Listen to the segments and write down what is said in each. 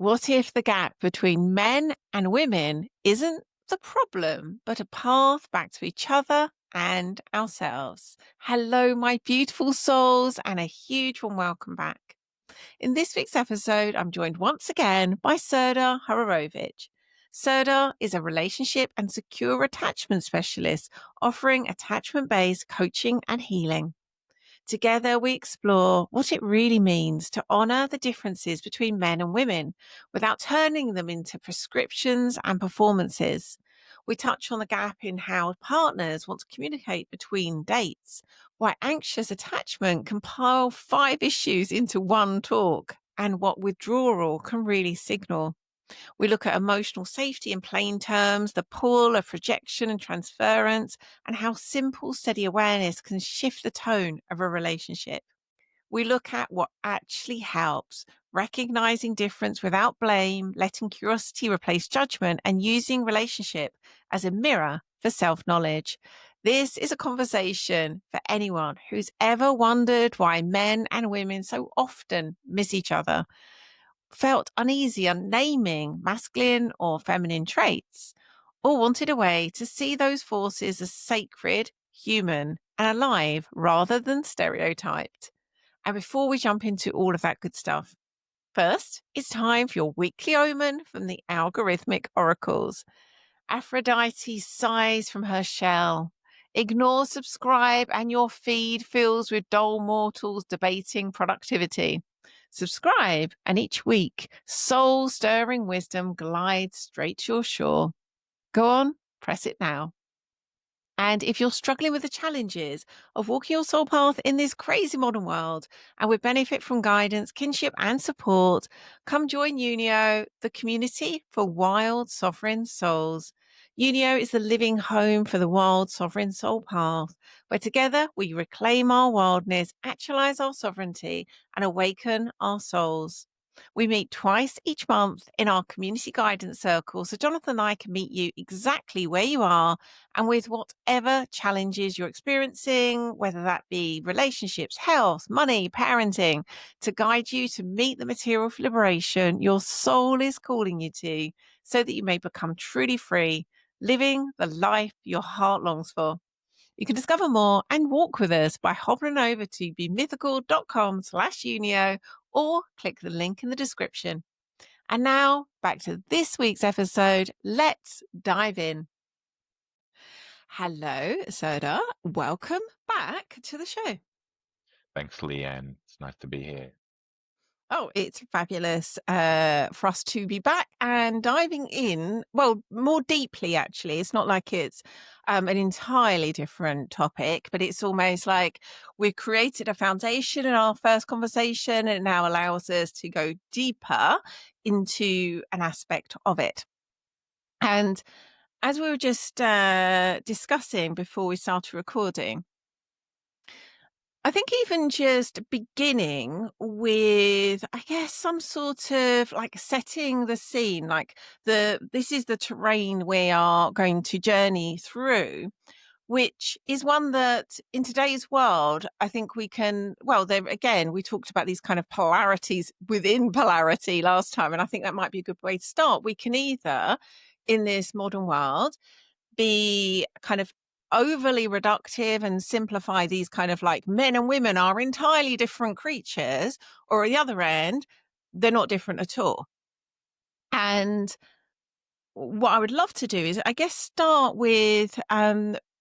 What if the gap between men and women isn't the problem, but a path back to each other and ourselves? Hello, my beautiful souls, and a huge warm welcome back. In this week's episode, I'm joined once again by Serdar Hararovich. Serdar is a relationship and secure attachment specialist offering attachment based coaching and healing. Together, we explore what it really means to honour the differences between men and women without turning them into prescriptions and performances. We touch on the gap in how partners want to communicate between dates, why anxious attachment can pile 5 issues into one talk, and what withdrawal can really signal. We look at emotional safety in plain terms, the pull of projection and transference, and how simple, steady awareness can shift the tone of a relationship. We look at what actually helps, recognizing difference without blame, letting curiosity replace judgment, and using relationship as a mirror for self knowledge. This is a conversation for anyone who's ever wondered why men and women so often miss each other, felt uneasy on naming masculine or feminine traits, or wanted a way to see those forces as sacred, human, and alive rather than stereotyped. And before we jump into all of that good stuff, first, it's time for your weekly omen from the algorithmic oracles. Aphrodite sighs from her shell. Ignore subscribe and your feed fills with dull mortals debating productivity. Subscribe and each week, soul-stirring wisdom glides straight to your shore. Go on, press it now. And if you're struggling with the challenges of walking your soul path in this crazy modern world and would benefit from guidance, kinship, and support, come join Unio, the community for wild sovereign souls. Unio is the living home for the wild sovereign soul path, where together we reclaim our wildness, actualize our sovereignty, and awaken our souls. We meet twice each month in our community guidance circle, so Jonathan and I can meet you exactly where you are and with whatever challenges you're experiencing, whether that be relationships, health, money, parenting, to guide you to meet the material of liberation your soul is calling you to, so that you may become truly free, living the life your heart longs for. You can discover more and walk with us by hopping over to bemythical.com/unio or click the link in the description. And now back to this week's episode. Let's dive in. Hello, Serdar. Welcome back to the show. Thanks, Lian. It's nice to be here. Oh, it's fabulous for us to be back and diving in, well, more deeply, actually. It's not like it's an entirely different topic, but it's almost like we've created a foundation in our first conversation, and it now allows us to go deeper into an aspect of it. And as we were just discussing before we started recording, I think even just beginning with, I guess, some sort of like setting the scene, like this is the terrain we are going to journey through, which is one that in today's world, I think we can, well, there again, we talked about these kind of polarities within polarity last time, and I think that might be a good way to start. We can either, in this modern world, be kind of overly reductive and simplify these kind of like men and women are entirely different creatures, or at the other end, they're not different at all. And what I would love to do is, I guess, start with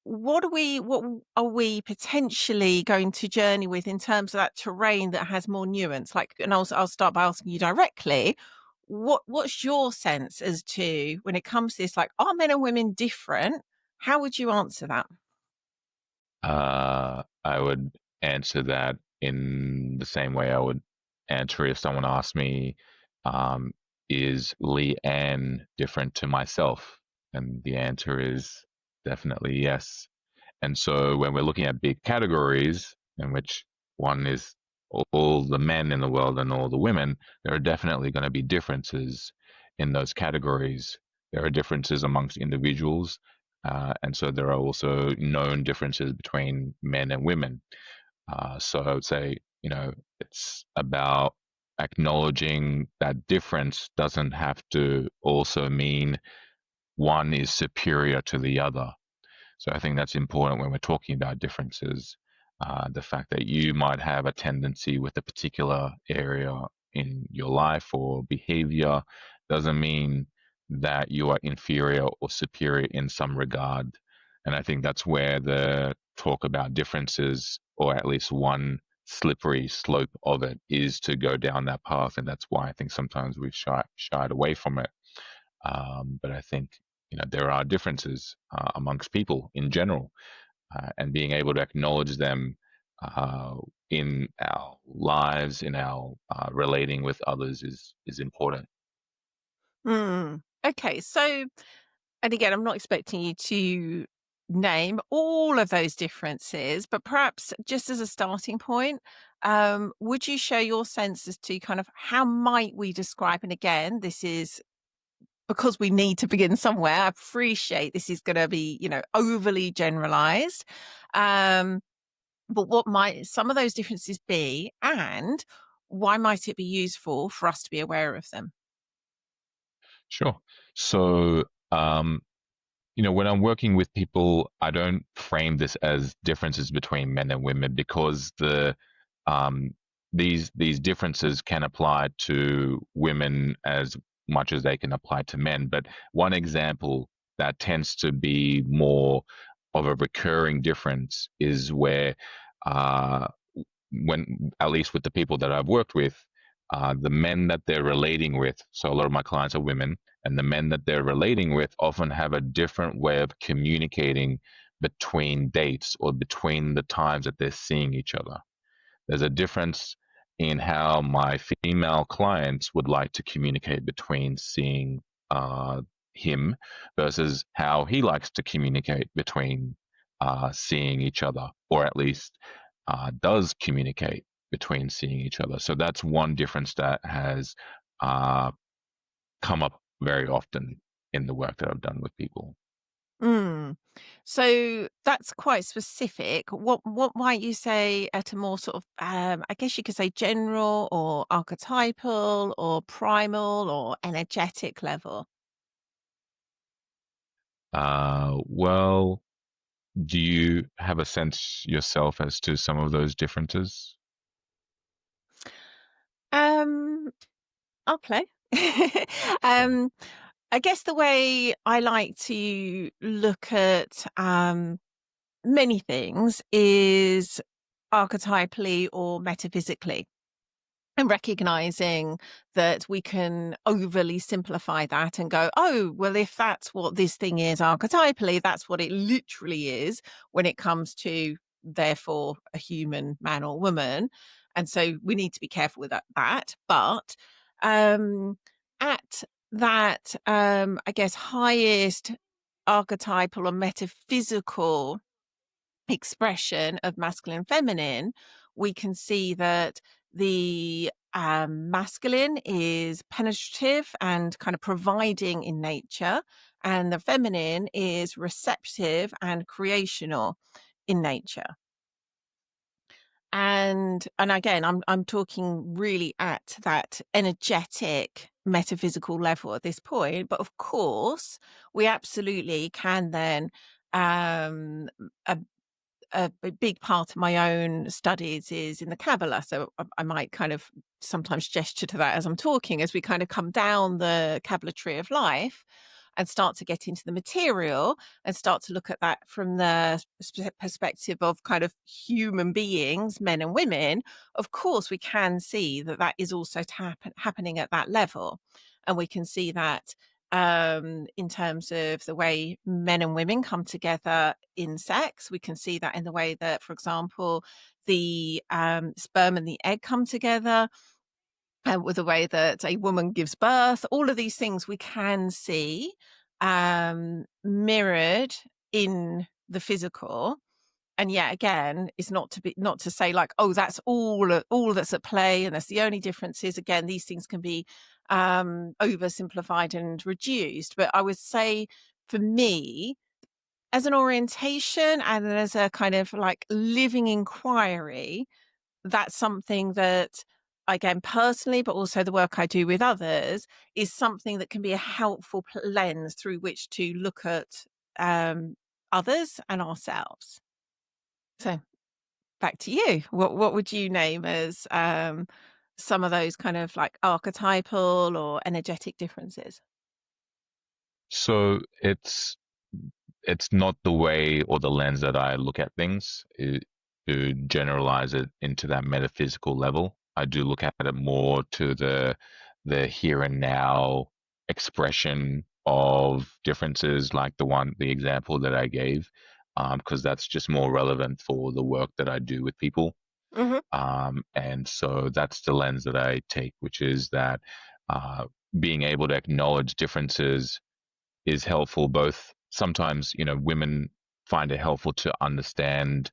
what are we potentially going to journey with in terms of that terrain that has more nuance? Like, and I'll start by asking you directly, what's your sense as to when it comes to this, like, are men and women different? How would you answer that? I would answer that in the same way I would answer if someone asked me, is Lian different to myself? And the answer is definitely yes. And so when we're looking at big categories, in which one is all the men in the world and all the women, there are definitely going to be differences in those categories. There are differences amongst individuals. And so there are also known differences between men and women. So I would say, it's about acknowledging that difference doesn't have to also mean one is superior to the other. So I think that's important when we're talking about differences. The fact that you might have a tendency with a particular area in your life or behavior doesn't mean that you are inferior or superior in some regard. And I think that's where the talk about differences, or at least one slippery slope of it, is to go down that path. And that's why I think sometimes we've shied away from it. But I think there are differences amongst people in general, and being able to acknowledge them uh, in our lives, in our relating with others, is important. Mm. Okay, so and again, I'm not expecting you to name all of those differences, but perhaps just as a starting point, would you share your sense as to kind of how might we describe, and again, this is because we need to begin somewhere. I appreciate this is going to be, overly generalized. Um, but what might some of those differences be, and why might it be useful for us to be aware of them? Sure. So, when I'm working with people, I don't frame this as differences between men and women, because um, these differences can apply to women as much as they can apply to men. But one example that tends to be more of a recurring difference is where, uh, when at least with the people that I've worked with, the men that they're relating with. So a lot of my clients are women, and the men that they're relating with often have a different way of communicating between dates or between the times that they're seeing each other. There's a difference in how my female clients would like to communicate between seeing him versus how he likes to communicate between seeing each other, or at least does communicate between seeing each other. So that's one difference that has uh, come up very often in the work that I've done with people. Mm. So that's quite specific. What might you say at a more sort of, I guess you could say general or archetypal or primal or energetic level? Well, do you have a sense yourself as to some of those differences? Um, I'll play. Sure. um, I guess the way I like to look at many things is archetypally or metaphysically. And recognizing that we can overly simplify that and go, oh, well, if that's what this thing is archetypally, that's what it literally is when it comes to, therefore, a human man or woman. And so we need to be careful with that. But um, at that, I guess, highest archetypal or metaphysical expression of masculine and feminine, we can see that the masculine is penetrative and kind of providing in nature, and the feminine is receptive and creational in nature. And again, I'm talking really at that energetic metaphysical level at this point, but of course we absolutely can then um a big part of my own studies is in the Kabbalah, so I might kind of sometimes gesture to that as I'm talking, as we kind of come down the Kabbalah tree of life and start to get into the material and start to look at that from the perspective of kind of human beings, men and women. Of course, we can see that that is also happening at that level, and we can see that in terms of the way men and women come together in sex. We can see that in the way that, for example, the sperm and the egg come together, with the way that a woman gives birth. All of these things we can see mirrored in the physical. And yet again, it's not to say like, oh, that's all that's at play, and that's the only differences. Again, these things can be oversimplified and reduced. But I would say, for me, as an orientation and as a kind of like living inquiry, that's something that again, personally, but also the work I do with others, is something that can be a helpful lens through which to look at um, others and ourselves. So back to you. What would you name as some of those kind of like archetypal or energetic differences? So it's not the way or the lens that I look at things to generalize it into that metaphysical level. I do look at it more to the here and now expression of differences, like the example that I gave, because that's just more relevant for the work that I do with people. Hmm. And so that's the lens that I take, which is that uh, being able to acknowledge differences is helpful. Both sometimes, women find it helpful to understand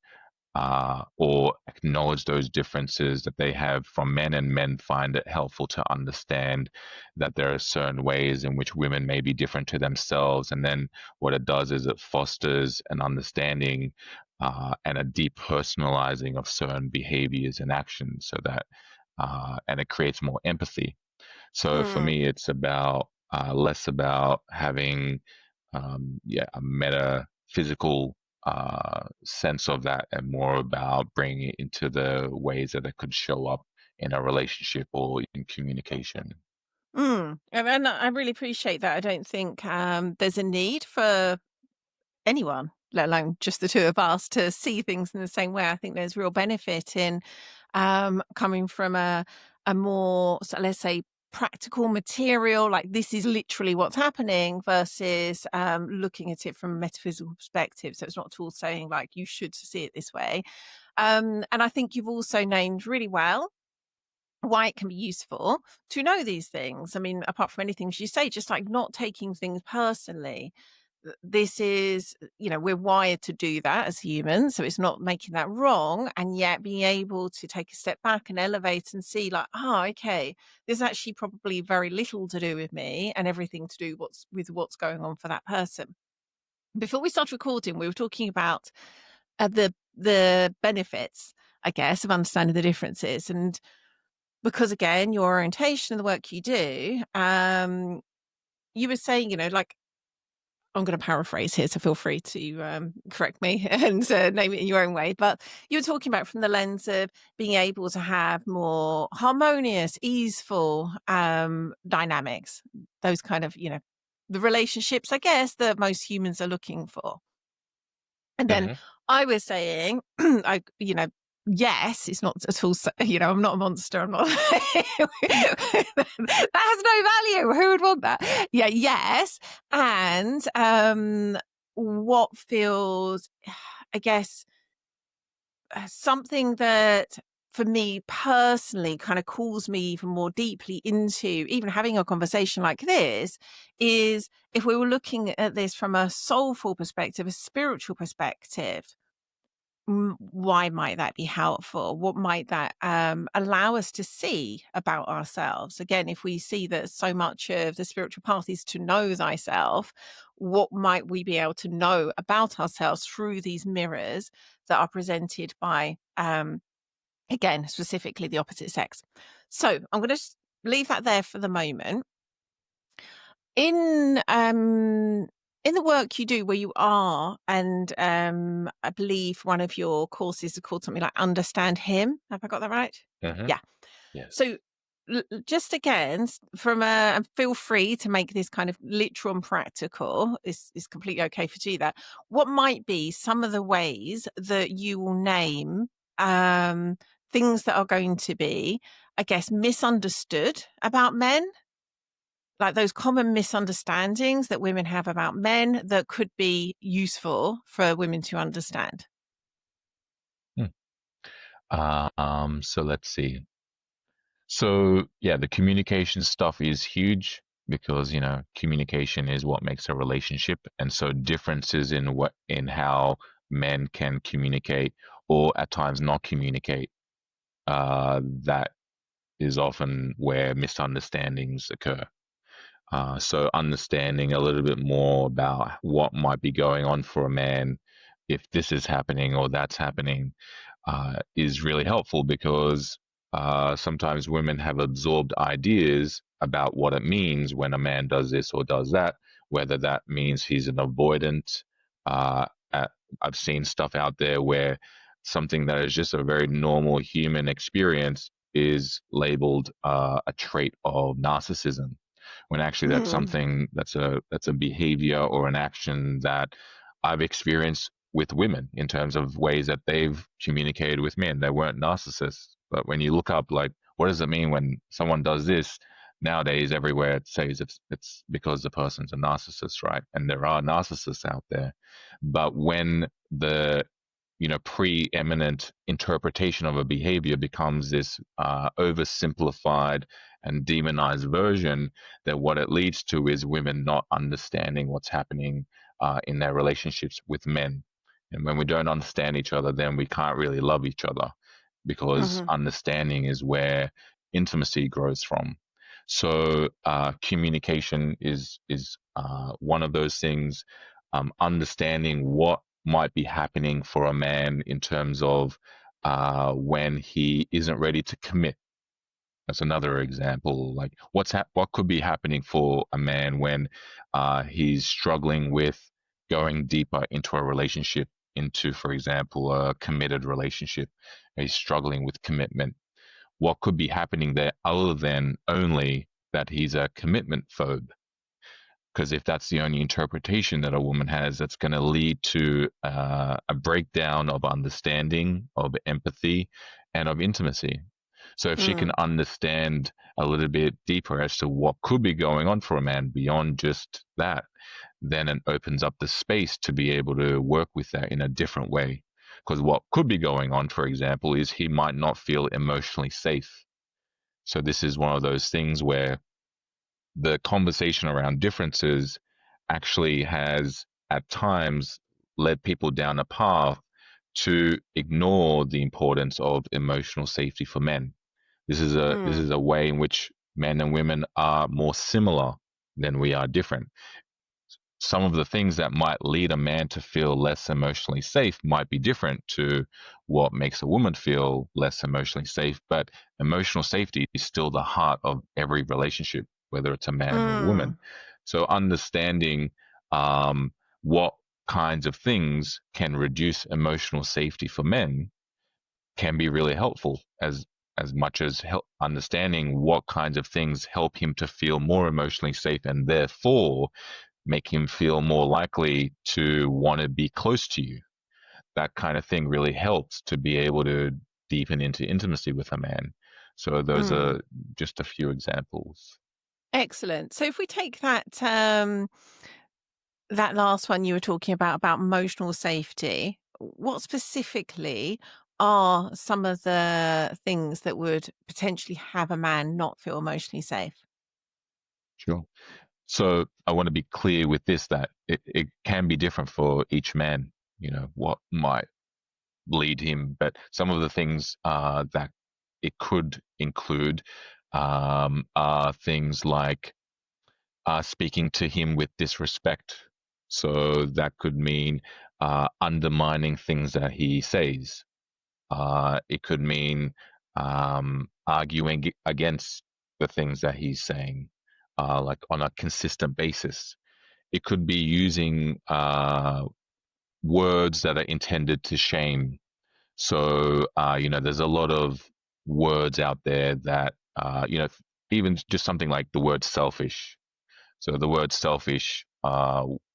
or acknowledge those differences that they have from men, and men find it helpful to understand that there are certain ways in which women may be different to themselves. And then what it does is it fosters an understanding and a depersonalizing of certain behaviors and actions, so that and it creates more empathy. So for Mm. me, it's about less about having a metaphysical sense of that, and more about bringing it into the ways that it could show up in a relationship or in communication. Mm. And I really appreciate that. I don't think there's a need for anyone, let alone just the two of us, to see things in the same way. I think there's real benefit in coming from a more, so let's say, practical material, like this is literally what's happening, versus looking at it from a metaphysical perspective. So it's not at all saying like you should see it this way. And I think you've also named really well why it can be useful to know these things. I mean, apart from anything you say, just like not taking things personally. This is, we're wired to do that as humans. So it's not making that wrong. And yet being able to take a step back and elevate and see, like, oh, okay, there's actually probably very little to do with me and everything to do with what's going on for that person. Before we start recording, we were talking about the benefits, I guess, of understanding the differences. And because again, your orientation and the work you do, you were saying, like, I'm going to paraphrase here, so feel free to correct me and name it in your own way. But you were talking about from the lens of being able to have more harmonious, easeful dynamics, those kind of, the relationships, I guess, that most humans are looking for. And then Hmm. I was saying, yes, it's not at all, I'm not a monster. I'm not, that has no value. Who would want that? Yeah, yes. And what feels, I guess, something that for me personally kind of calls me even more deeply into even having a conversation like this is if we were looking at this from a soulful perspective, a spiritual perspective. Why might that be helpful? What might that allow us to see about ourselves? Again, if we see that so much of the spiritual path is to know thyself, what might we be able to know about ourselves through these mirrors that are presented by, again, specifically the opposite sex? So I'm going to leave that there for the moment. In in the work you do where you are, and I believe one of your courses is called something like Understand Him. Have I got that right? Hmm. Yeah. Yes. So just again, from a, and feel free to make this kind of literal and practical. It's completely okay for you to do that. What might be some of the ways that you will name um, things that are going to be, I guess, misunderstood about men, like those common misunderstandings that women have about men that could be useful for women to understand? Hmm. So let's see. So yeah, the communication stuff is huge because communication is what makes a relationship, and so differences in how men can communicate or at times not communicate, that is often where misunderstandings occur. So understanding a little bit more about what might be going on for a man, if this is happening or that's happening, is really helpful because Sometimes women have absorbed ideas about what it means when a man does this or does that, whether that means he's an avoidant. Uh, uh, I've seen stuff out there where something that is just a very normal human experience is labeled a trait of narcissism, when actually that's Mm. something that's a behavior or an action that I've experienced with women in terms of ways that they've communicated with men. They weren't narcissists. But when you look up, like, what does it mean when someone does this? Nowadays, everywhere it says it's because the person's a narcissist, right? And there are narcissists out there. But when the preeminent interpretation of a behavior becomes this oversimplified and demonized version, that what it leads to is women not understanding what's happening in their relationships with men. And when we don't understand each other, then we can't really love each other, because Mhm. understanding is where intimacy grows from. So communication is one of those things. Understanding what might be happening for a man in terms of when he isn't ready to commit. That's another example. Like what could be happening for a man when he's struggling with going deeper into a relationship, into, for example, a committed relationship. He's struggling with commitment. What could be happening there other than only that he's a commitment phobe? Because if that's the only interpretation that a woman has, that's going to lead to a breakdown of understanding, of empathy, and of intimacy. So if she can Mm. understand a little bit deeper as to what could be going on for a man beyond just that, then it opens up the space to be able to work with that in a different way. Because what could be going on, for example, is he might not feel emotionally safe. So this is one of those things where the conversation around differences actually has at times led people down a path to ignore the importance of emotional safety for men. This is Mm. a way in which men and women are more similar than we are different. Some of the things that might lead a man to feel less emotionally safe might be different to what makes a woman feel less emotionally safe, but emotional safety is still the heart of every relationship, whether it's a man or a woman. Mm. So understanding what kinds of things can reduce emotional safety for men can be really helpful, as much as understanding what kinds of things help him to feel more emotionally safe and therefore make him feel more likely to want to be close to you. That kind of thing really helps to be able to deepen into intimacy with a man. So those Mm. are just a few examples. Excellent. So if we take that last one you were talking about emotional safety, what specifically are some of the things that would potentially have a man not feel emotionally safe? Sure. So I want to be clear with this, that it can be different for each man, what might lead him, but some of the things that it could include are things like speaking to him with disrespect. So that could mean undermining things that he says. It could mean arguing against the things that he's saying, like on a consistent basis. It could be using words that are intended to shame. So, there's a lot of words out there that, even just something like the word selfish. So the word selfish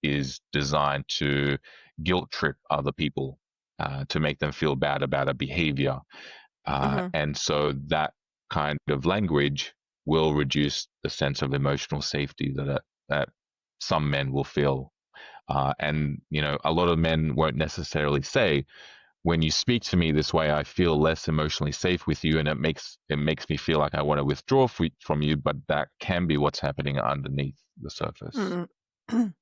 is designed to guilt trip other people, to make them feel bad about a behavior. Mhm. And so that kind of language will reduce the sense of emotional safety that some men will feel. And, a lot of men won't necessarily say, when you speak to me this way, I feel less emotionally safe with you, and it makes me feel like I want to withdraw from you. But that can be what's happening underneath the surface. Mm.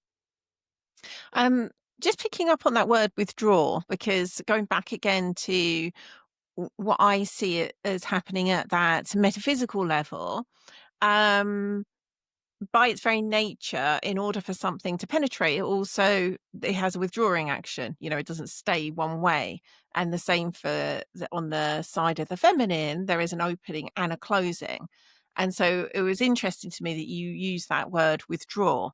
Um, just picking up on that word withdraw, because going back again to what I see it as happening at that metaphysical level, um, by its very nature, in order for something to penetrate, it has a withdrawing action. It doesn't stay one way. And the same for on the side of the feminine, there is an opening and a closing. And so it was interesting to me that you use that word withdraw.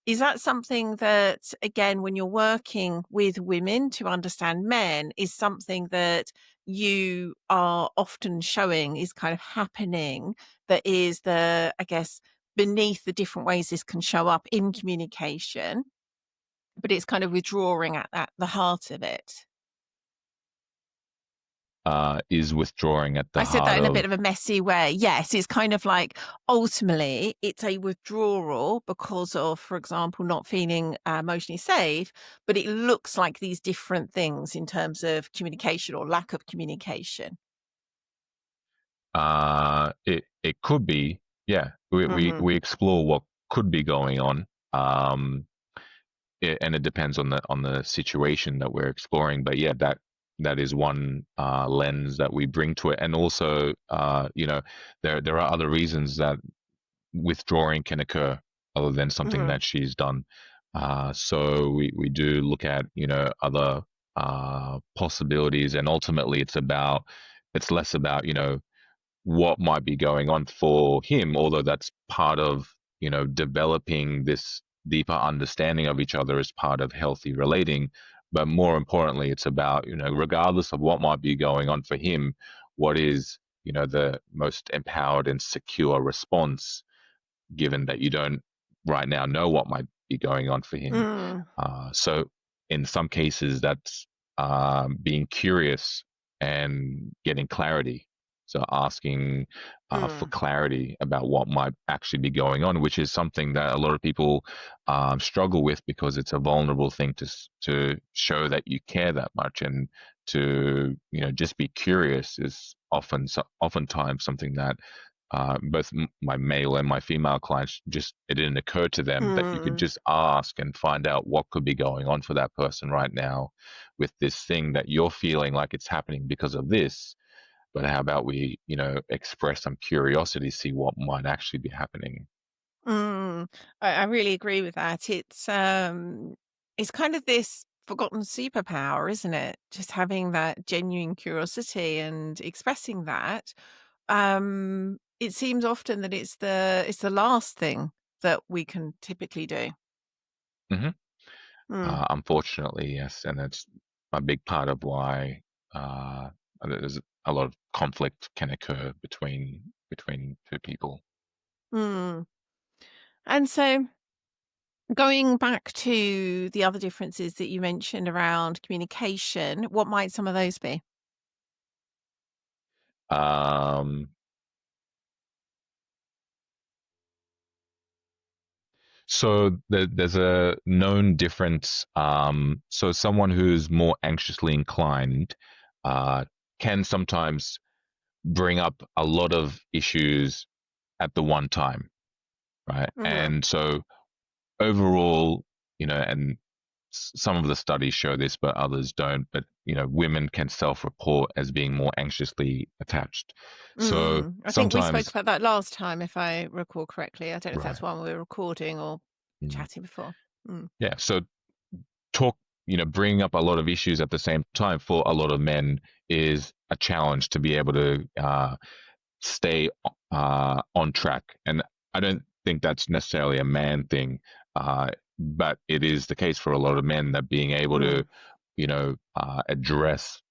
Is that something that, again, when you're working with women to understand men, is something that you are often showing is kind of happening, that is I guess, beneath the different ways this can show up in communication, but it's kind of withdrawing at the heart of it? Is withdrawing at the I said that heart in a of. bit of a messy way. Yes, it's kind of like ultimately it's a withdrawal because of, for example, not feeling emotionally safe, but it looks like these different things in terms of communication or lack of communication. It could be, yeah. Hmm. We explore what could be going on, and it depends on the situation that we're exploring. But yeah, that is one lens that we bring to it, and also, there are other reasons that withdrawing can occur other than something Hmm. that she's done. So we do look at other possibilities, and ultimately it's less about what might be going on for him, although that's part of developing this deeper understanding of each other as part of healthy relating. But more importantly, it's about regardless of what might be going on for him, what is the most empowered and secure response, given that you don't right now know what might be going on for him. Mm, So in some cases, that's being curious and getting clarity. So asking for mm, clarity about what might actually be going on, which is something that a lot of people struggle with, because it's a vulnerable thing to show that you care that much, and to just be curious is oftentimes something that both my male and my female clients, just it didn't occur to them that you could mm, just ask and find out what could be going on for that person right now with this thing that you're feeling like it's happening because of this. But how about we express some curiosity, see what might actually be happening. mm. I really agree with that. It's kind of this forgotten superpower, isn't it? Just having that genuine curiosity and expressing that. It seems often that it's the last thing that we can typically do. Hmm. Mm, Unfortunately, yes, and it's a big part of why there's a lot of conflict can occur between two people. mm. And so going back to the other differences that you mentioned around communication, what might some of those be? Um, So there's a known difference. So someone who's more anxiously inclined uh, can sometimes bring up a lot of issues at the one time, right? Mhm. And so overall, and some of the studies show this, but others don't. But women can self-report as being more anxiously attached. So Mm. I think we spoke sometimes, about that last time, if I recall correctly. I don't know if that's right? one we were recording or Mm. chatting before. Mm. Yeah. So talk, bringing up a lot of issues at the same time for a lot of men is a challenge to be able to stay on track. And I don't think that's necessarily a man thing, but it is the case for a lot of men, that being able to, Mm. address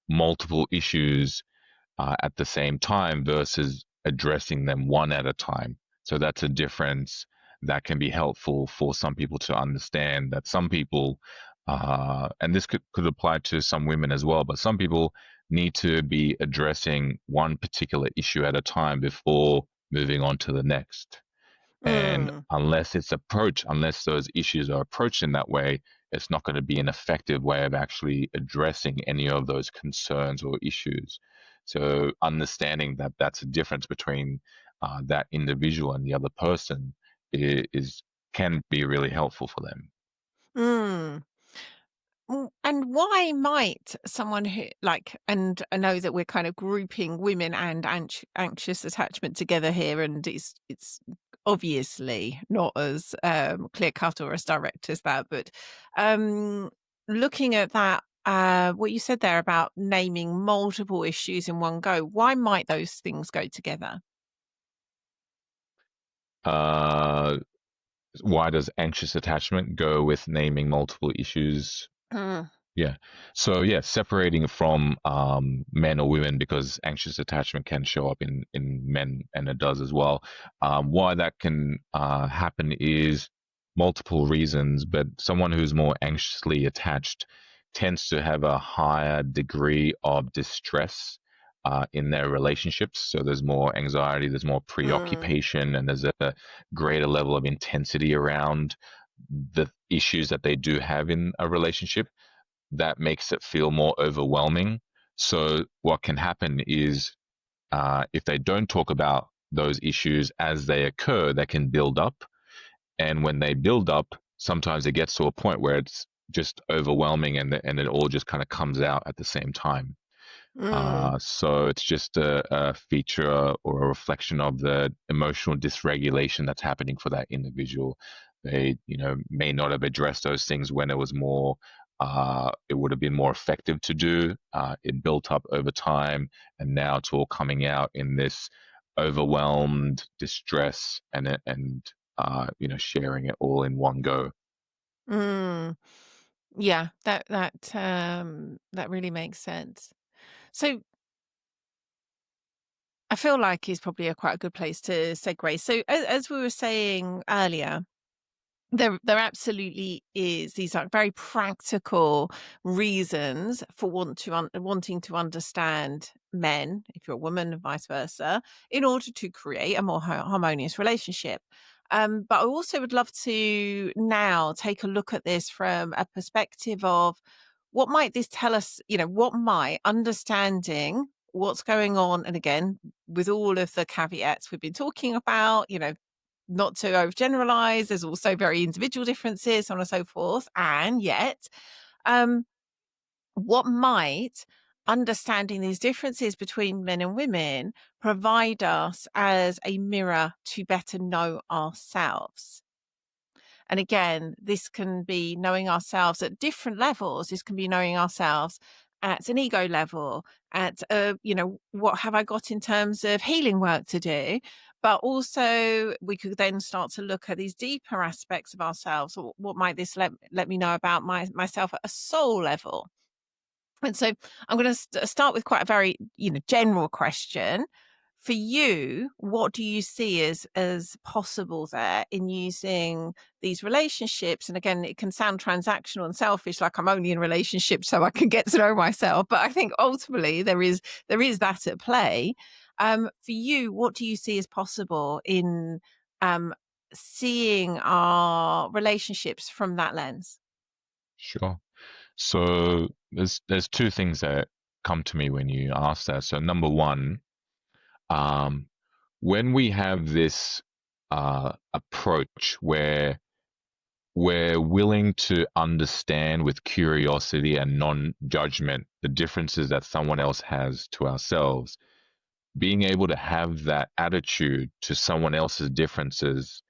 multiple issues at the same time versus addressing them one at a time. So that's a difference that can be helpful for some people to understand, that some people, and this could apply to some women as well, but some people need to be addressing one particular issue at a time before moving on to the next. And Mm. unless those issues are approached in that way, it's not going to be an effective way of actually addressing any of those concerns or issues. So understanding that that's a difference between that individual and the other person is can be really helpful for them. Mm. And why might someone who and I know that we're kind of grouping women and anxious attachment together here, and it's obviously not as clear cut or as direct as that, but um, looking at that, what you said there about naming multiple issues in one go, why might those things go together? Uh, why does anxious attachment go with naming multiple issues? Mm, Yeah. So yeah, separating from men or women because anxious attachment can show up in men and it does as well. Why that can happen is multiple reasons, but someone who's more anxiously attached tends to have a higher degree of distress in their relationships. So there's more anxiety, there's more mm, preoccupation, and there's a greater level of intensity around the issues that they do have in a relationship that makes it feel more overwhelming. So what can happen is if they don't talk about those issues as they occur, they can build up. And when they build up, sometimes it gets to a point where it's just overwhelming and it all just kind of comes out at the same time. mm, So it's just a feature or a reflection of the emotional dysregulation that's happening for that individual. They, may not have addressed those things when it was more, it would have been more effective to do. It built up over time, and now it's all coming out in this overwhelmed distress sharing it all in one go. mm. Yeah, that really makes sense. So I feel like is probably a quite a good place to segue. So as we were saying earlier, there absolutely is. These are very practical reasons for wanting to understand men, if you're a woman, and vice versa, in order to create a more harmonious relationship. But I also would love to now take a look at this from a perspective of what might this tell us, what might understanding what's going on, and again, with all of the caveats we've been talking about, not to overgeneralize. There's also very individual differences, so on and so forth. And yet, um, what might understanding these differences between men and women provide us as a mirror to better know ourselves? And again, this can be knowing ourselves at different levels. This can be knowing ourselves at an ego level, at what have I got in terms of healing work to do? But also, we could then start to look at these deeper aspects of ourselves. What might this let me know about myself at a soul level? And so I'm going to start with quite a very, general question. For you, what do you see as possible there in using these relationships? And again, it can sound transactional and selfish, like I'm only in relationships so I can get to know myself. But I think ultimately there is that at play. For you, what do you see as possible in um, seeing our relationships from that lens? Sure. So there's two things that come to me when you ask that. So number one, um, when we have this approach where we're willing to understand with curiosity and non-judgment the differences that someone else has to ourselves, being able to have that attitude to someone else's differences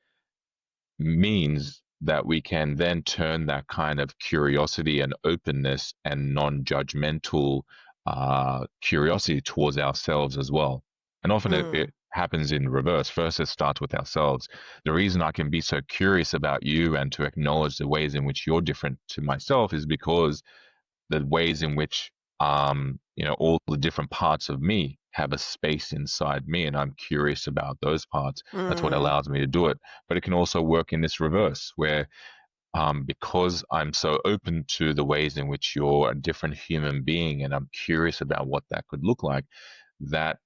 means that we can then turn that kind of curiosity and openness and non-judgmental curiosity towards ourselves as well. And often it Mm, happens in reverse. First, it starts with ourselves. The reason I can be so curious about you and to acknowledge the ways in which you're different to myself is because the ways in which all the different parts of me have a space inside me and I'm curious about those parts. That's what mm, allows me to do it. But it can also work in this reverse where because I'm so open to the ways in which you're a different human being and I'm curious about what that could look like, that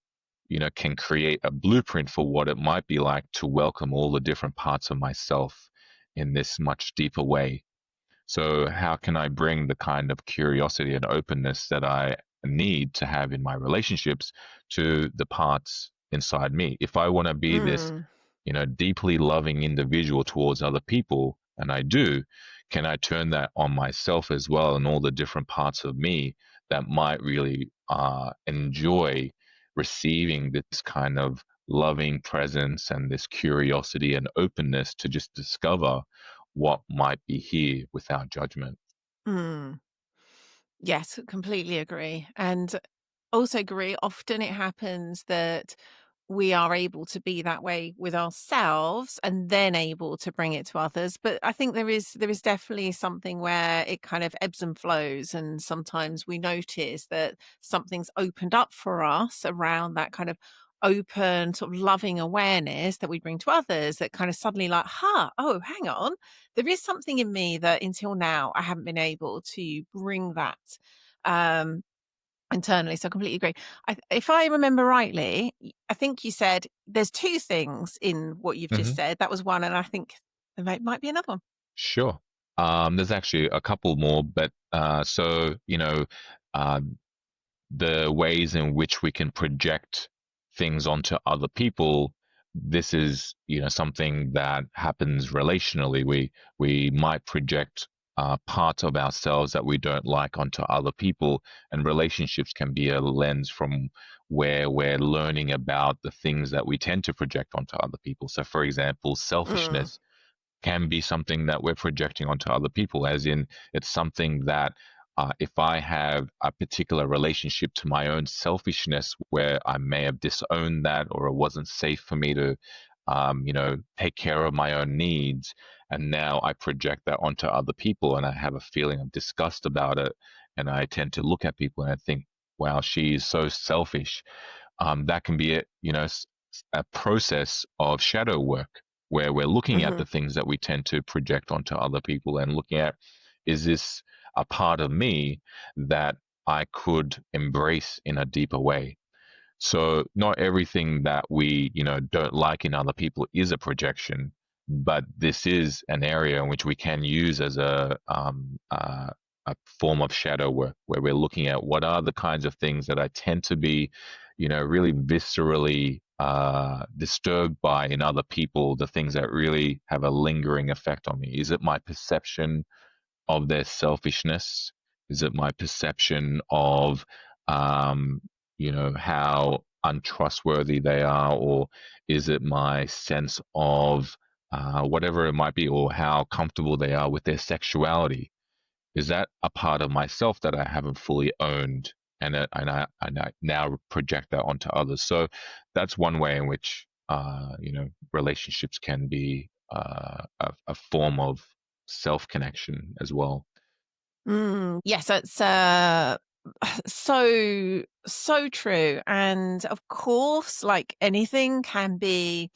can create a blueprint for what it might be like to welcome all the different parts of myself in this much deeper way. So, how can I bring the kind of curiosity and openness that I need to have in my relationships to the parts inside me? If I want to be this, mm, deeply loving individual towards other people, and I do, can I turn that on myself as well and all the different parts of me that might really enjoy receiving this kind of loving presence and this curiosity and openness to just discover what might be here without judgment. Mm. Yes, completely agree. And also agree, often it happens that we are able to be that way with ourselves and then able to bring it to others. But I think there is definitely something where it kind of ebbs and flows, and sometimes we notice that something's opened up for us around that kind of open, sort of loving awareness that we bring to others, that kind of suddenly like, oh, hang on. There is something in me that until now I haven't been able to bring that um internally, so I completely agree. If I remember rightly, I think you said there's 2 things in what you've just Hmm. said. That was one, and I think there might be another one. Sure. There's actually a couple more, but uh, the ways in which we can project things onto other people, this is something that happens relationally. We might project parts of ourselves that we don't like onto other people, and relationships can be a lens from where we're learning about the things that we tend to project onto other people. So for example, Mm, selfishness can be something that we're projecting onto other people, as in it's something that if I have a particular relationship to my own selfishness where I may have disowned that, or it wasn't safe for me to, take care of my own needs, and now I project that onto other people, and I have a feeling of disgust about it, and I tend to look at people and I think, wow, she is so selfish. That can be a process of shadow work where we're looking at the mhm, things that we tend to project onto other people and looking at, is this a part of me that I could embrace in a deeper way? So not everything that we, don't like in other people is a projection, but this is an area in which we can use as a form of shadow work, where we're looking at what are the kinds of things that I tend to be, really viscerally disturbed by in other people, the things that really have a lingering effect on me. Is it my perception of their selfishness? Is it my perception of, um, how untrustworthy they are? Or is it my sense of whatever it might be, or how comfortable they are with their sexuality? Is that a part of myself that I haven't fully owned? And I now project that onto others. So that's one way in which relationships can be a form of self connection as well. yes, it's so true. And of course, like anything can be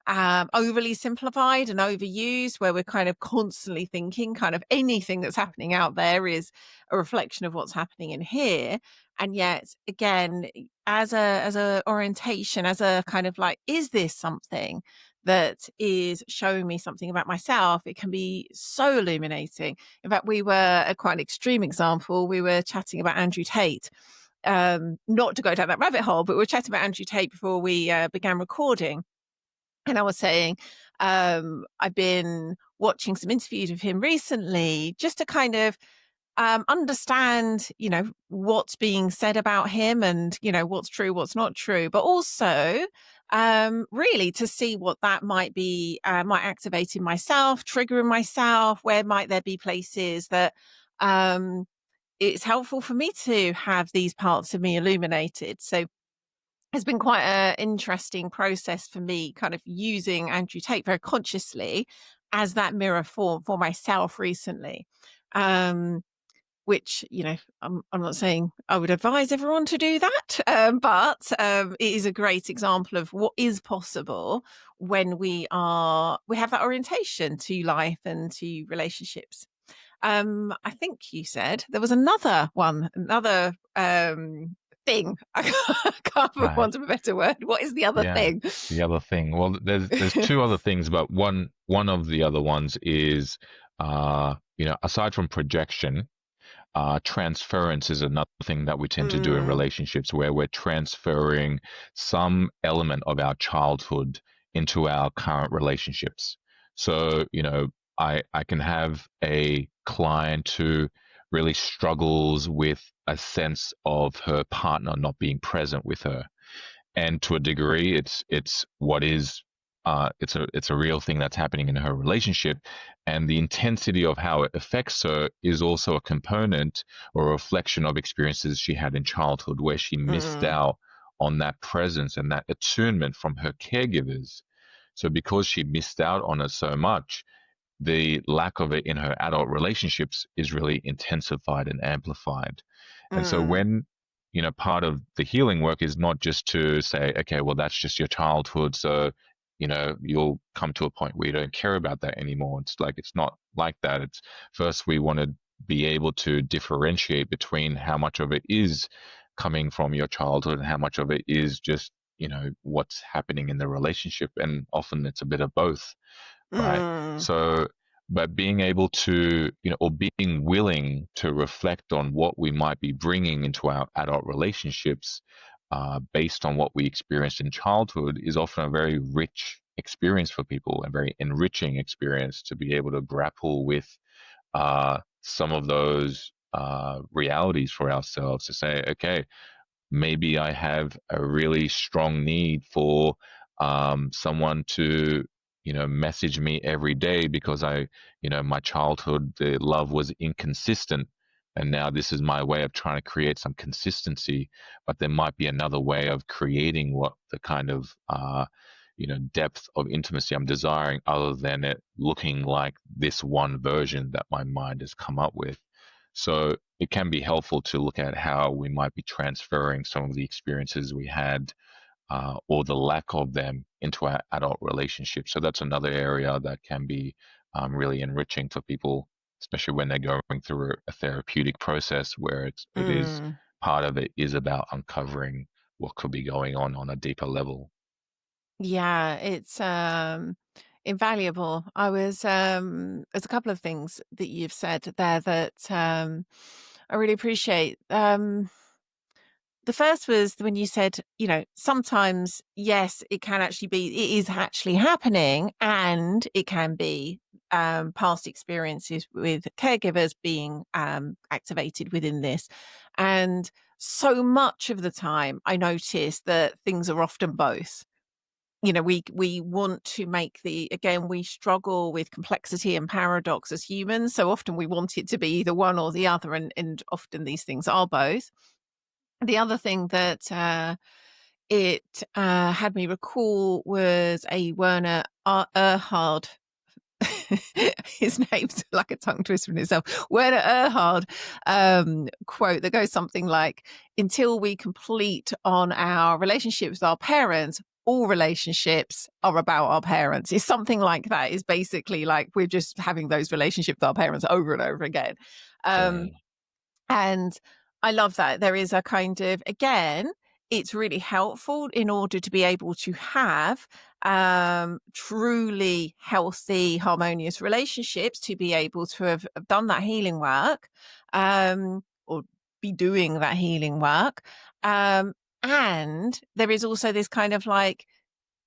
overly simplified and overused, where we're kind of constantly thinking kind of anything that's happening out there is a reflection of what's happening in here. And yet again, as a orientation, as a kind of like, is this something that is showing me something about myself? It can be so illuminating. In fact, we were a quite an extreme example. We were chatting about Andrew Tate, not to go down that rabbit hole, but we were chatting about Andrew Tate before we began recording. And I was saying, I've been watching some interviews of him recently just to kind of understand, what's being said about him and, what's true, what's not true, but also really to see what that might activate in myself, triggering myself, where might there be places that um, it's helpful for me to have these parts of me illuminated. So it's been quite an interesting process for me, kind of using Andrew Tate very consciously as that mirror for myself recently. Um, which, I'm not saying I would advise everyone to do that, but it is a great example of what is possible when we have that orientation to life and to relationships. I think you said there was another thing. I can't for Right. want of a better word. What is the other Yeah. thing? The other thing. Well, there's two other things, but one of the other ones is aside from projection, transference is another thing that we tend to do in Mm, relationships, where we're transferring some element of our childhood into our current relationships. So, I can have a client who really struggles with a sense of her partner not being present with her. and to a degree, it's what is it's a real thing that's happening in her relationship, and the intensity of how it affects her is also a component or a reflection of experiences she had in childhood where she missed Mm, out on that presence and that attunement from her caregivers. So because she missed out on it so much, the lack of it in her adult relationships is really intensified and amplified. And so mm, when, part of the healing work is not just to say, okay, well, that's just your childhood. So, you'll come to a point where you don't care about that anymore. It's like, it's not like that. It's first, we want to be able to differentiate between how much of it is coming from your childhood and how much of it is just, what's happening in the relationship. And often it's a bit of both, right? mm, So, but being able to, or being willing to reflect on what we might be bringing into our adult relationships based on what we experienced in childhood is often a very rich experience for people, a very enriching experience to be able to grapple with some of those realities for ourselves to say, okay, maybe I have a really strong need for someone to, message me every day because my childhood, the love was inconsistent. And now this is my way of trying to create some consistency. But there might be another way of creating what the kind of, depth of intimacy I'm desiring other than it looking like this one version that my mind has come up with. So it can be helpful to look at how we might be transferring some of the experiences we had or the lack of them into our adult relationships. So that's another area that can be really enriching for people, especially when they're going through a therapeutic process where it is mm. part of it is about uncovering what could be going on a deeper level. Yeah, it's invaluable. There's a couple of things that you've said there that I really appreciate. The first was when you said, sometimes, yes, it can actually be, it is actually happening, and it can be past experiences with caregivers being activated within this. And so much of the time, I notice that things are often both. We want to make again, we struggle with complexity and paradox as humans. So often we want it to be either one or the other, and often these things are both. The other thing that it had me recall was a Werner Erhard. His name's like a tongue twister in itself. Werner Erhard quote that goes something like, "Until we complete on our relationships with our parents, all relationships are about our parents." It's something like that. Is basically like we're just having those relationships with our parents over and over again. Um, Totally. and I love that. There is a kind of, again, it's really helpful in order to be able to have truly healthy, harmonious relationships, to be able to have done that healing work, or be doing that healing work. And there is also this kind of like,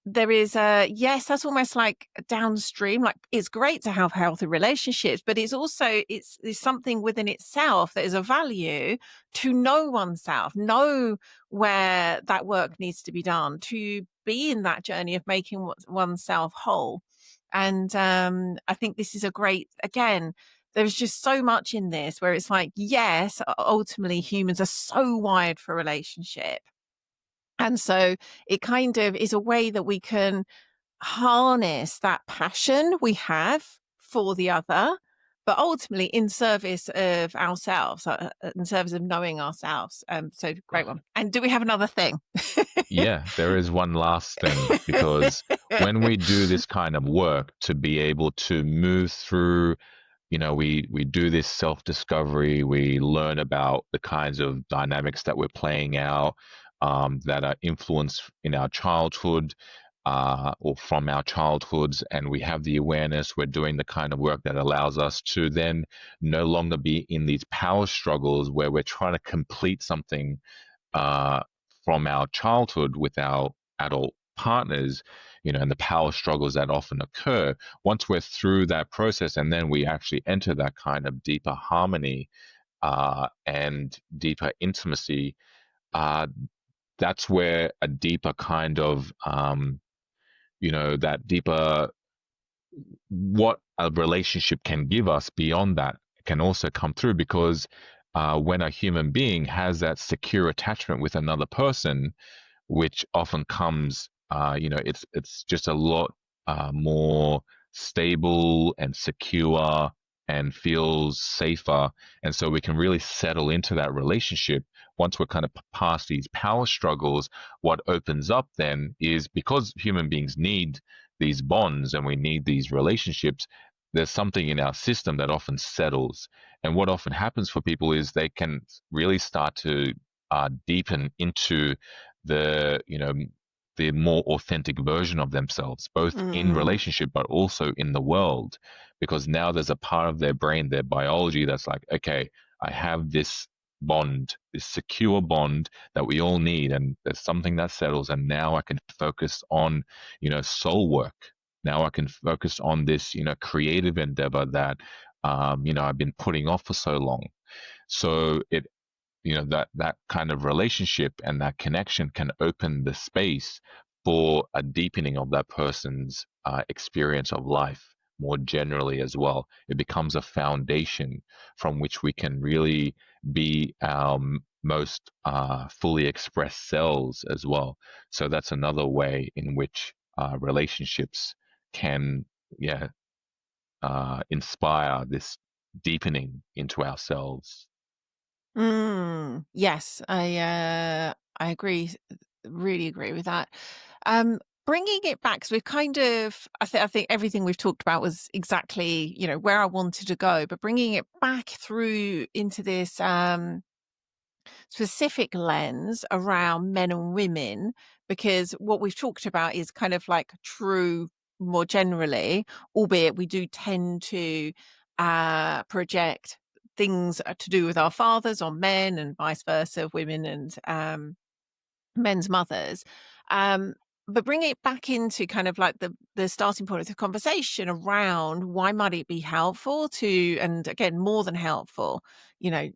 there is a, yes, that's almost like downstream. Like, it's great to have healthy relationships, but it's also, it's something within itself that is a value to know oneself, know where that work needs to be done, to be in that journey of making oneself whole. And I think this is a great, again, there's just so much in this where it's like, yes, ultimately humans are so wired for relationship, and so it kind of is a way that we can harness that passion we have for the other, but ultimately in service of ourselves, in service of knowing ourselves. So great one. And do we have another thing? Yeah, there is one last thing because when we do this kind of work to be able to move through, we do this self-discovery, we learn about the kinds of dynamics that we're playing out that are influenced in our childhood or from our childhoods, and we have the awareness, we're doing the kind of work that allows us to then no longer be in these power struggles where we're trying to complete something uh, from our childhood with our adult partners, and the power struggles that often occur. Once we're through that process and then we actually enter that kind of deeper harmony and deeper intimacy, uh, that's where a deeper kind of that deeper what a relationship can give us beyond that can also come through, because when a human being has that secure attachment with another person, which often comes, it's just a lot more stable and secure and feels safer. And so we can really settle into that relationship. Once we're kind of past these power struggles, what opens up then is, because human beings need these bonds and we need these relationships, there's something in our system that often settles. And what often happens for people is they can really start to deepen into the more authentic version of themselves, both in Mm. relationship but also in the world, because now there's a part of their brain, their biology, that's like, okay, I have this bond, this secure bond that we all need, and there's something that settles, and now I can focus on, soul work. Now I can focus on this, creative endeavor that, I've been putting off for so long. So that kind of relationship and that connection can open the space for a deepening of that person's experience of life more generally as well. It becomes a foundation from which we can really be our most fully expressed selves as well. So that's another way in which relationships can, yeah, inspire this deepening into ourselves. Yes, I agree, really agree with that. Um, Bringing it back, 'cause we've kind of, I think everything we've talked about was exactly, where I wanted to go, but bringing it back through into this, specific lens around men and women, because what we've talked about is kind of like true more generally, albeit we do tend to project things to do with our fathers on men and vice versa, women and men's mothers. Um, but bring it back into kind of like the starting point of the conversation around why might it be helpful to, and again, more than helpful, you know,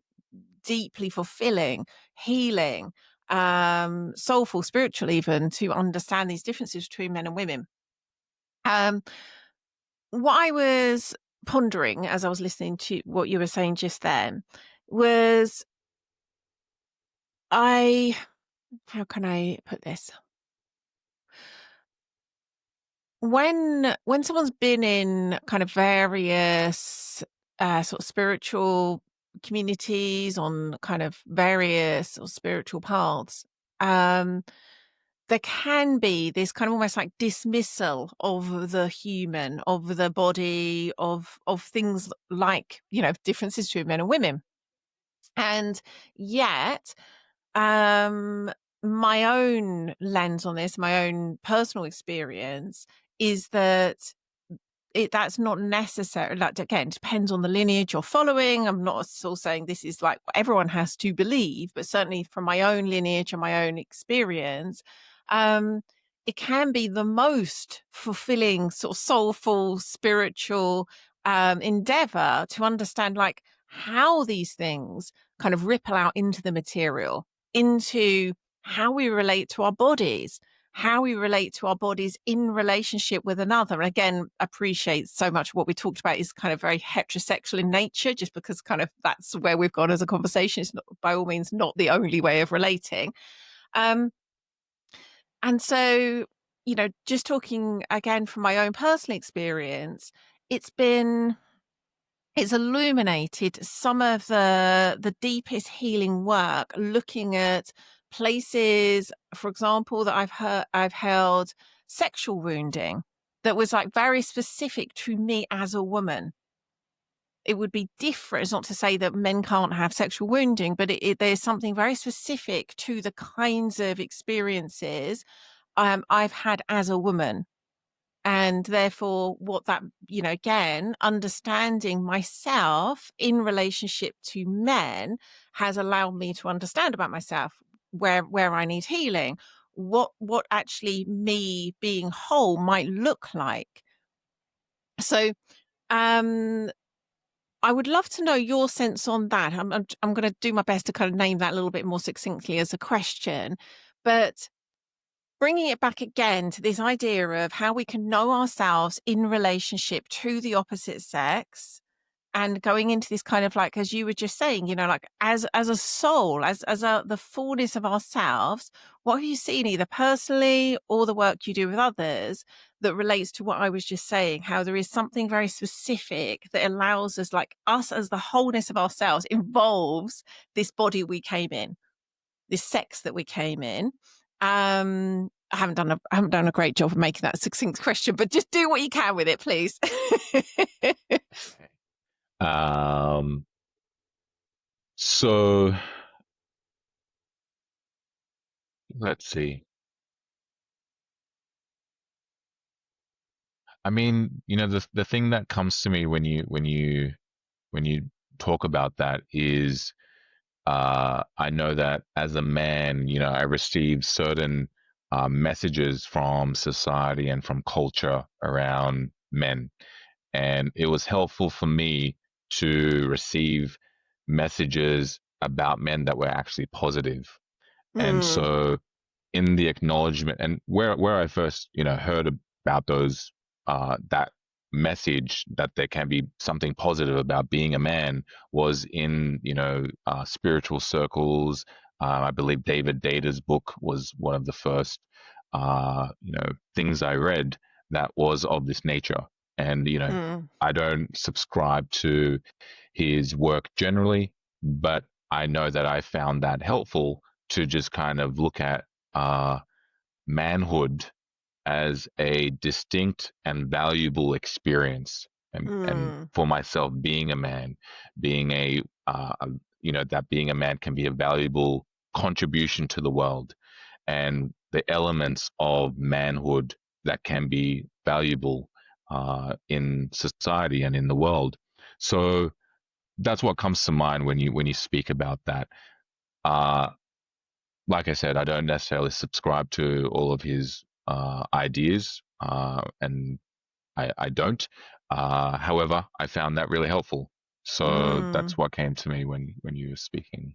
deeply fulfilling, healing, soulful, spiritual, even to understand these differences between men and women. Um, what I was pondering as I was listening to what you were saying just then was I, how can I put this? When someone's been in kind of various sort of spiritual communities on kind of various sort of spiritual paths, um, there can be this kind of almost like dismissal of the human, of the body, of things like, differences between men and women. And yet, um, my own lens on this, my own personal experience is that that's not necessary. That again depends on the lineage you're following. I'm not at all saying this is like what everyone has to believe, but certainly from my own lineage and my own experience, um, it can be the most fulfilling, sort of soulful, spiritual endeavor to understand like how these things kind of ripple out into the material, into how we relate to our bodies, how we relate to our bodies in relationship with another. Again, appreciate so much what we talked about is kind of very heterosexual in nature, just because kind of that's where we've gone as a conversation. It's not, by all means, not the only way of relating. Um, and so, just talking again from my own personal experience, it's been it's illuminated some of the deepest healing work, looking at places, for example, that I've held sexual wounding that was like very specific to me as a woman. It would be different. It's not to say that men can't have sexual wounding, but there's something very specific to the kinds of experiences I've had as a woman, and therefore what that, again, understanding myself in relationship to men has allowed me to understand about myself where I need healing, what actually me being whole might look like. So um I would love to know your sense on that. I'm going to do my best to kind of name that a little bit more succinctly as a question, But bringing it back again to this idea of how we can know ourselves in relationship to the opposite sex, and going into this kind of like, as you were just saying, like as a soul, as the fullness of ourselves, what have you seen either personally or the work you do with others that relates to what I was just saying, how there is something very specific that allows us, like us as the wholeness of ourselves involves this body we came in, this sex that we came in. I haven't done a great job of making that a succinct question, but just do what you can with it, please. Um, so let's see. I mean, the thing that comes to me when you talk about that is, I know that as a man, I receive certain messages from society and from culture around men. And it was helpful for me to receive messages about men that were actually positive. And Mm, so in the acknowledgement, and where I first heard about those that message that there can be something positive about being a man was in spiritual circles. I believe David Data's book was one of the first things I read that was of this nature. And mm, I don't subscribe to his work generally, but I know that I found that helpful to just kind of look at uh, manhood as a distinct and valuable experience. And mm, for myself, being a man, being that being a man can be a valuable contribution to the world, and the elements of manhood that can be valuable in society and in the world. So that's what comes to mind when you speak about that. Uh, like I said, I don't necessarily subscribe to all of his ideas, and I don't. However, I found that really helpful. So mm. that's what came to me when you were speaking.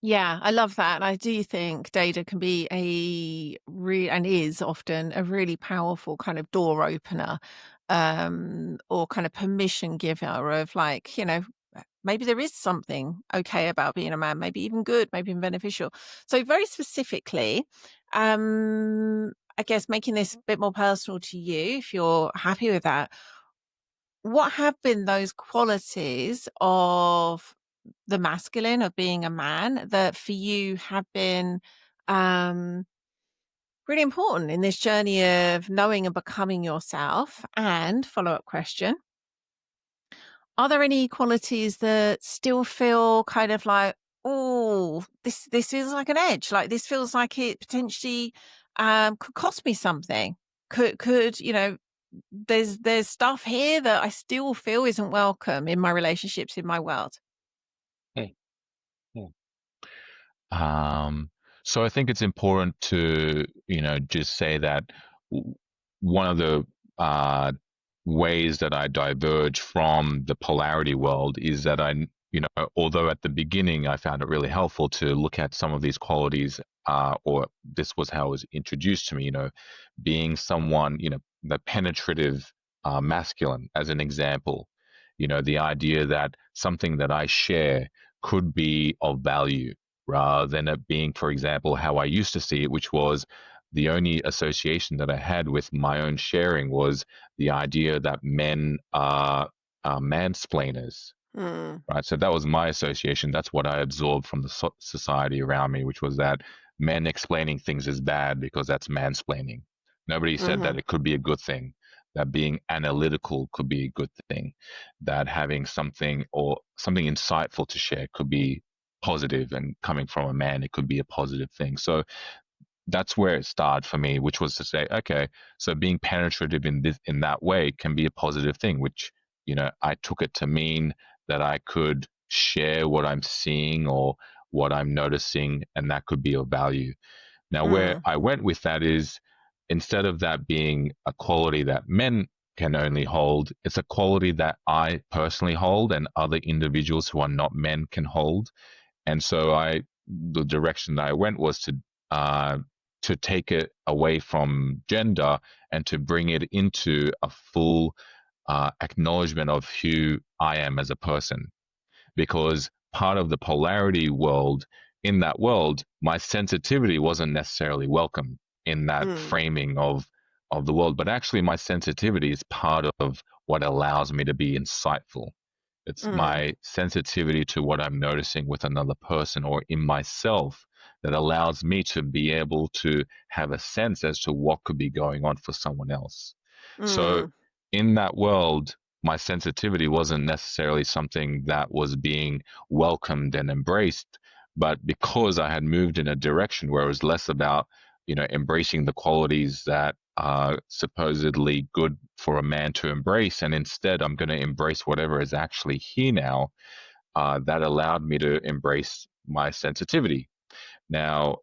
Yeah, I love that. And I do think data can be and is often a really powerful kind of door opener, or kind of permission giver of like, maybe there is something okay about being a man, maybe even good, maybe even beneficial. So very specifically, I guess making this a bit more personal to you, if you're happy with that, what have been those qualities of the masculine, of being a man, that for you have been um, really important in this journey of knowing and becoming yourself? And follow up question: are there any qualities that still feel kind of like, oh, this feels like an edge, like this feels like it potentially could cost me something? Could there's stuff here that I still feel isn't welcome in my relationships, in my world. Hey. Yeah. Um, so I think it's important to, just say that w- one of the uh, ways that I diverge from the polarity world is that although at the beginning I found it really helpful to look at some of these qualities, or this was how it was introduced to me, being someone, the penetrative masculine, as an example, the idea that something that I share could be of value rather than it being, for example, how I used to see it, which was the only association that I had with my own sharing was the idea that men are mansplainers, Mm, right? So that was my association. That's what I absorbed from the society around me, which was that men explaining things is bad because that's mansplaining. Nobody said that mhm, it could be a good thing, that being analytical could be a good thing, that having something or something insightful to share could be positive, and coming from a man, it could be a positive thing. So that's where it started for me, which was to say, okay, so being penetrative in that way can be a positive thing, which I took it to mean that I could share what I'm seeing or what I'm noticing, and that could be of value. Now, where mm, I went with that is, instead of that being a quality that men can only hold, it's a quality that I personally hold and other individuals who are not men can hold. And so the direction that I went was to to take it away from gender and to bring it into a full acknowledgement of who I am as a person. Because part of the polarity world, in that world, my sensitivity wasn't necessarily welcome in that Mm, framing of the world, but actually my sensitivity is part of what allows me to be insightful. It's mm, my sensitivity to what I'm noticing with another person or in myself that allows me to be able to have a sense as to what could be going on for someone else. So mm, in that world, my sensitivity wasn't necessarily something that was being welcomed and embraced, but because I had moved in a direction where it was less about, embracing the qualities that are supposedly good for a man to embrace, and instead I'm going to embrace whatever is actually here now, that allowed me to embrace my sensitivity. Now,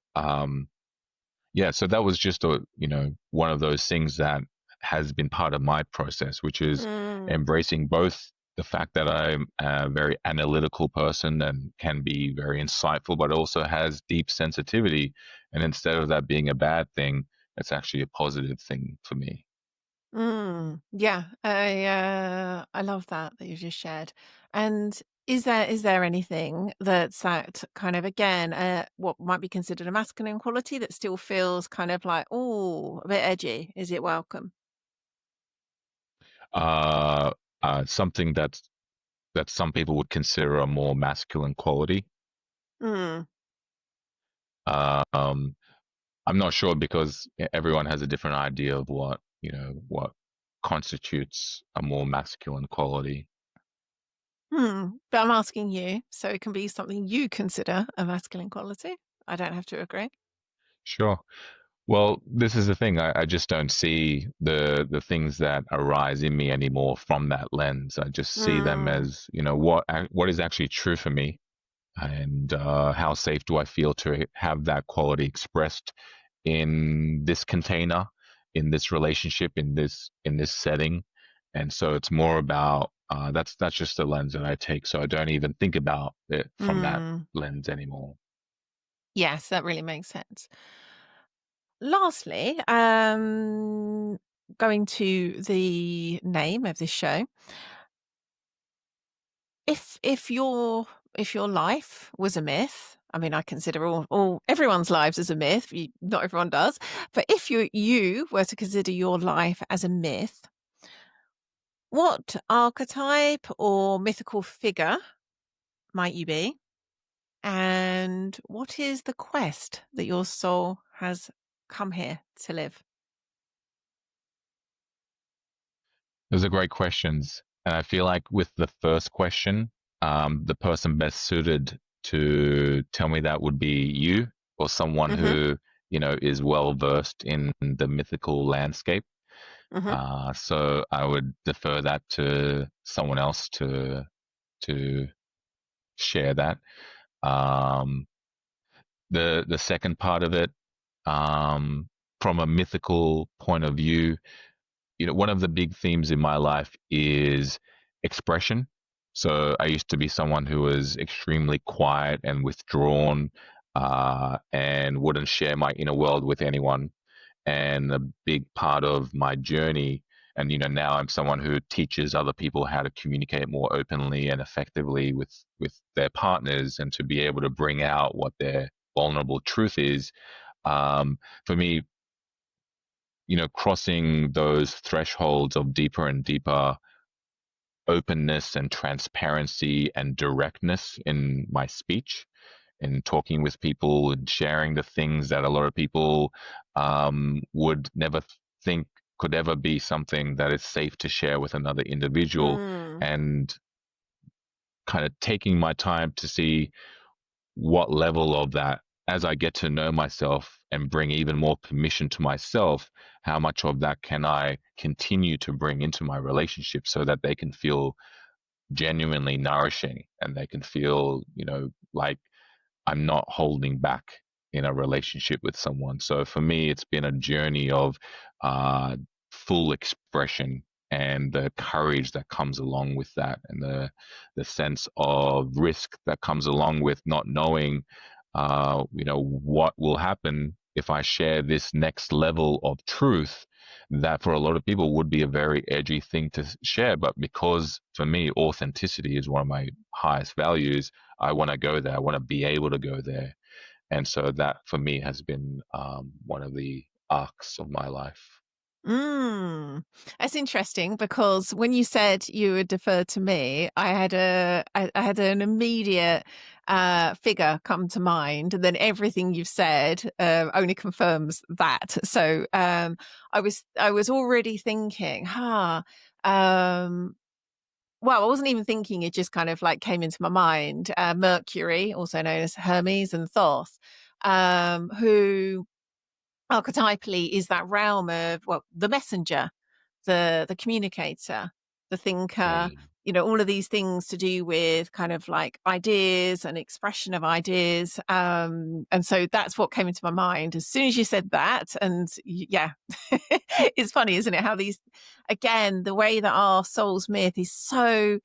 yeah, so that was just one of those things that has been part of my process, which is mm, embracing both the fact that I'm a very analytical person and can be very insightful, but also has deep sensitivity. And instead of that being a bad thing, it's actually a positive thing for me. mm. Yeah, I love that you've just shared. And is there anything that's that kind of again, what might be considered a masculine quality that still feels kind of like, oh, a bit edgy? Is it welcome? Uh, Something that some people would consider a more masculine quality. Mm, Um, I'm not sure because everyone has a different idea of what constitutes a more masculine quality. but I'm asking you, so it can be something you consider a masculine quality. I don't have to agree. Sure. Well, this is the thing. I just don't see the things that arise in me anymore from that lens. I just see them Mm, as, what is actually true for me, and how safe do I feel to have that quality expressed in this container, in this relationship, in this setting. And so it's more about that's just the lens that I take. So I don't even think about it from that mm. lens anymore. Yes, that really makes sense. Lastly, going to the name of this show, if your life was a myth, I mean, I consider all everyone's lives as a myth. Not everyone does, but if you were to consider your life as a myth, what archetype or mythical figure might you be, and what is the quest that your soul has come here to live? Those are great questions. And I feel like with the first question, the person best suited to tell me that would be you or someone Hmm. who, is well versed in the mythical landscape. Hmm. So I would defer that to someone else to share that. Um, the second part of it, um, from a mythical point of view, one of the big themes in my life is expression. So I used to be someone who was extremely quiet and withdrawn, and wouldn't share my inner world with anyone. And a big part of my journey, and now I'm someone who teaches other people how to communicate more openly and effectively with their partners, and to be able to bring out what their vulnerable truth is. For me, crossing those thresholds of deeper and deeper openness and transparency and directness in my speech, in talking with people and sharing the things that a lot of people would never think could ever be something that is safe to share with another individual, Mm, and kind of taking my time to see what level of that, as I get to know myself and bring even more permission to myself, how much of that can I continue to bring into my relationship so that they can feel genuinely nourishing, and they can feel, like I'm not holding back in a relationship with someone. So for me, it's been a journey of uh, full expression, and the courage that comes along with that, and the sense of risk that comes along with not knowing, what will happen if I share this next level of truth, that for a lot of people would be a very edgy thing to share. But because for me, authenticity is one of my highest values, I want to go there. I want to be able to go there. And so that for me has been one of the arcs of my life. Mm. That's interesting because when you said you would defer to me, I had an immediate figure come to mind, and then everything you've said only confirms that. So I was already thinking, well, I wasn't even thinking; it just kind of like came into my mind. Mercury, also known as Hermes and Thoth, who archetypally is that realm of, well, the messenger, the communicator, the thinker, Mm. all of these things to do with kind of like ideas and expression of ideas. And so that's what came into my mind as soon as you said that. And yeah, it's funny, isn't it? How these, again, the way that our soul's myth is so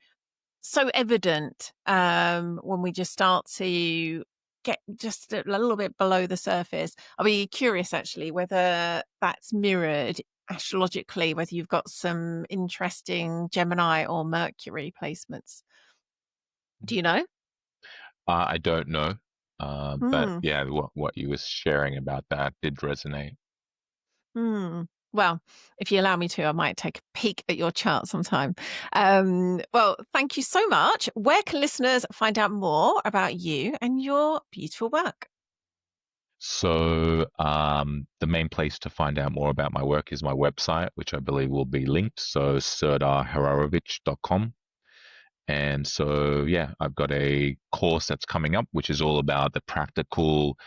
evident when we just start to get just a little bit below the surface. I'll be curious actually whether that's mirrored astrologically, whether you've got some interesting Gemini or Mercury placements. Do you know? I don't know, but Hmm. yeah, what you were sharing about that did resonate. Hmm. Well, if you allow me to, I might take a peek at your chart sometime. Well, thank you so much. Where can listeners find out more about you and your beautiful work? So the main place to find out more about my work is my website, which I believe will be linked. So serdarhararovich.com. And so, yeah, I've got a course that's coming up, which is all about the practical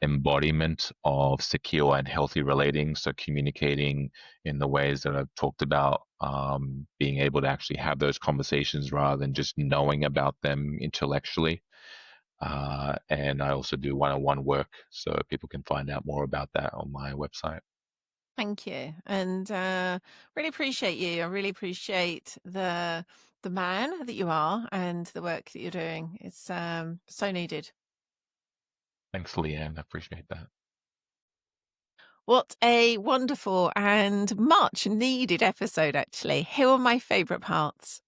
embodiment of secure and healthy relating. So, communicating in the ways that I've talked about, being able to actually have those conversations rather than just knowing about them intellectually. And I also do one on one work. So, people can find out more about that on my website. Thank you, and really appreciate you. I really appreciate the man that you are and the work that you're doing. It's so needed. Thanks, Lian. I appreciate that. What a wonderful and much needed episode, actually. Here are my favourite parts.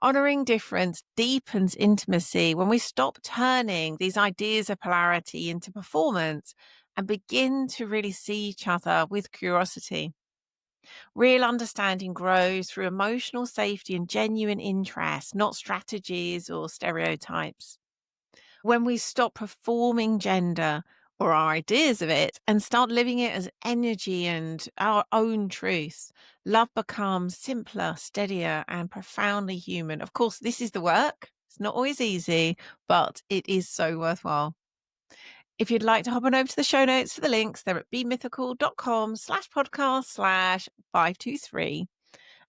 Honoring difference deepens intimacy when we stop turning these ideas of polarity into performance and begin to really see each other with curiosity. Real understanding grows through emotional safety and genuine interest, not strategies or stereotypes. When we stop performing gender or our ideas of it and start living it as energy and our own truth, love becomes simpler, steadier, and profoundly human. Of course, this is the work. It's not always easy, but it is so worthwhile. If you'd like to hop on over to the show notes for the links, they're at bemythical.com/podcast/523.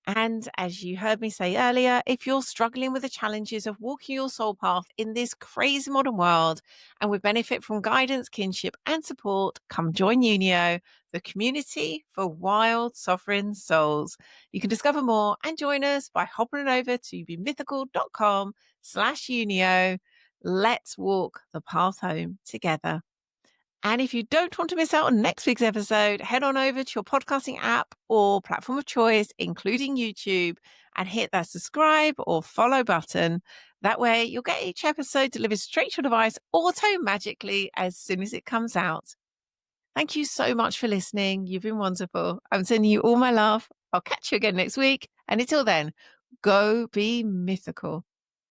And as you heard me say earlier, if you're struggling with the challenges of walking your soul path in this crazy modern world and would benefit from guidance, kinship, and support, come join Unio, the community for wild sovereign souls. You can discover more and join us by hopping on over to bemythical.com/Unio. Let's walk the path home together. And if you don't want to miss out on next week's episode, head on over to your podcasting app or platform of choice, including YouTube, and hit that subscribe or follow button. That way, you'll get each episode delivered straight to your device auto magically as soon as it comes out. Thank you so much for listening. You've been wonderful. I'm sending you all my love. I'll catch you again next week. And until then, go be mythical.